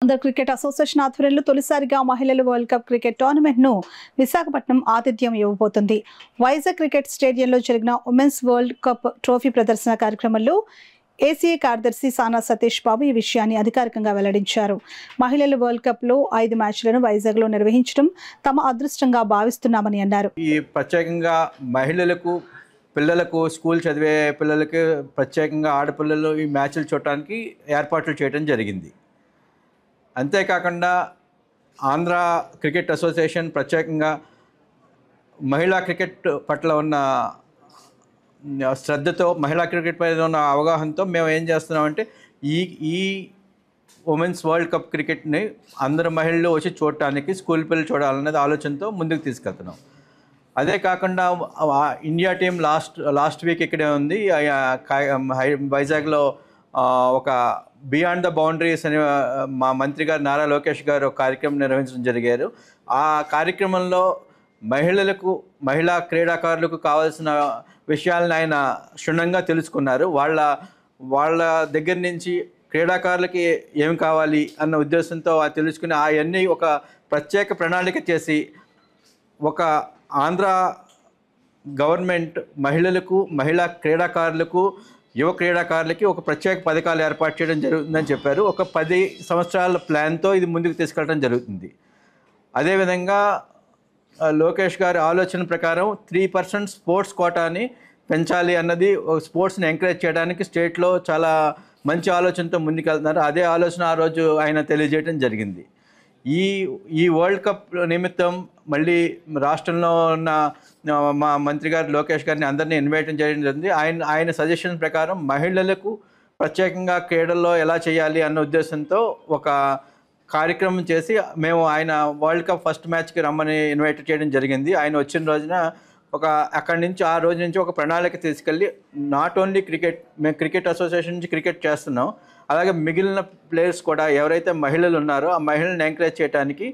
Andhra cricket association ఆధ్వర్యంలో తొలిసారిగా మహిళల వరల్డ్ కప్ క్రికెట్ టోర్నమెంట్ ను విశాఖపట్నం ఆతిథ్యం ఇవ్వబోతుంది. వైజాగ్ క్రికెట్ స్టేడియంలో జరిగిన ఉమెన్స్ వరల్డ్ కప్ ట్రోఫీ ప్రదర్శన కార్యక్రమంలో ఏసీఏ కార్యదర్శి సానా సతీష్ బాబు ఈ విషయాన్ని అధికారికంగా వెల్లడించారు. మహిళల వరల్డ్ కప్ లో 5 మ్యాచ్లను వైజాగ్ లో నిర్వహించడం తమ అదృష్టంగా భావిస్తున్నామని అన్నారు. ఈ ప్రత్యేకంగా మహిళలకు, పిల్లలకు, స్కూల్ చదివే పిల్లలకి, ప్రత్యేకంగా ఆడపిల్లలు ఈ మ్యాచ్లు చూడటానికి ఏర్పాట్లు చేయడం జరిగింది. అంతేకాకుండా ఆంధ్ర క్రికెట్ అసోసియేషన్ ప్రత్యేకంగా మహిళా క్రికెట్ పట్ల ఉన్న శ్రద్ధతో, మహిళా క్రికెట్ పైన ఉన్న అవగాహనతో మేము ఏం చేస్తున్నామంటే ఈ ఉమెన్స్ వరల్డ్ కప్ క్రికెట్ని అందరు మహిళలు వచ్చి చూడటానికి, స్కూల్ పిల్లలు చూడాలనేది ఆలోచనతో ముందుకు తీసుకెళ్తున్నాం. అదే కాకుండా ఇండియా టీం లాస్ట్ వీక్ ఇక్కడే ఉంది. వైజాగ్లో ఒక బియాండ్ ద బౌండరీస్ అని మా మంత్రి గారు నారా లోకేష్ గారు ఒక కార్యక్రమం నిర్వహించడం జరిగారు. ఆ కార్యక్రమంలో మహిళా క్రీడాకారులకు కావాల్సిన విషయాలను ఆయన క్షుణ్ణంగా తెలుసుకున్నారు. వాళ్ళ దగ్గర నుంచి క్రీడాకారులకి ఏం కావాలి అన్న ఉద్దేశంతో తెలుసుకుని అవన్నీ ఒక ప్రత్యేక ప్రణాళిక చేసి, ఒక ఆంధ్ర గవర్నమెంట్ మహిళలకు, మహిళా క్రీడాకారులకు, యువ క్రీడాకారులకి ఒక ప్రత్యేక పథకాలు ఏర్పాటు చేయడం జరుగుతుందని చెప్పారు. ఒక 10 సంవత్సరాల ప్లాన్తో ఇది ముందుకు తీసుకెళ్ళడం జరుగుతుంది. అదేవిధంగా లోకేష్ గారి ఆలోచన ప్రకారం 3% స్పోర్ట్స్ కోటాని పెంచాలి అన్నది, స్పోర్ట్స్ని ఎంకరేజ్ చేయడానికి స్టేట్లో చాలా మంచి ఆలోచనతో ముందుకెళ్తున్నారు. అదే ఆలోచన ఆ రోజు ఆయన తెలియజేయడం జరిగింది. ఈ వరల్డ్ కప్ నిమిత్తం మళ్ళీ రాష్ట్రంలో ఉన్న మా మంత్రి గారు లోకేష్ గారిని అందరినీ ఇన్వైట్ చేయడం జరిగింది. ఆయన సజెషన్ ప్రకారం మహిళలకు ప్రత్యేకంగా క్రీడల్లో ఎలా చేయాలి అన్న ఉద్దేశంతో ఒక కార్యక్రమం చేసి మేము ఆయన వరల్డ్ కప్ ఫస్ట్ మ్యాచ్కి రమ్మని ఇన్వైట్ చేయడం జరిగింది. ఆయన వచ్చిన రోజున ఆ రోజు నుంచి ఒక ప్రణాళిక తీసుకెళ్ళి, నాట్ ఓన్లీ మేము క్రికెట్ అసోసియేషన్ నుంచి క్రికెట్ చేస్తున్నాం, అలాగే మిగిలిన ప్లేయర్స్ కూడా ఎవరైతే మహిళలు ఉన్నారో ఆ మహిళలను ఎంకరేజ్ చేయడానికి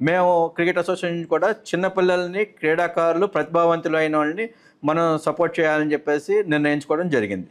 మేము క్రికెట్ అసోసియేషన్ కూడా చిన్నపిల్లల్ని, క్రీడాకారులు, ప్రతిభావంతులైన వాళ్ళని మనం సపోర్ట్ చేయాలని చెప్పేసి నిర్ణయించుకోవడం జరిగింది.